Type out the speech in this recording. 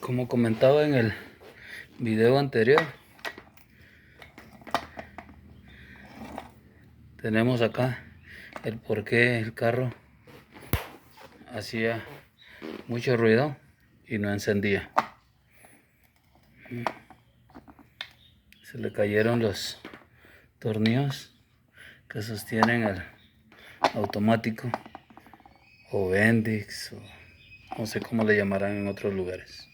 Como comentaba en el video anterior, tenemos acá el por qué el carro hacía mucho ruido y no encendía. Se le cayeron los tornillos que sostienen el automático o Bendix o no sé cómo le llamarán en otros lugares.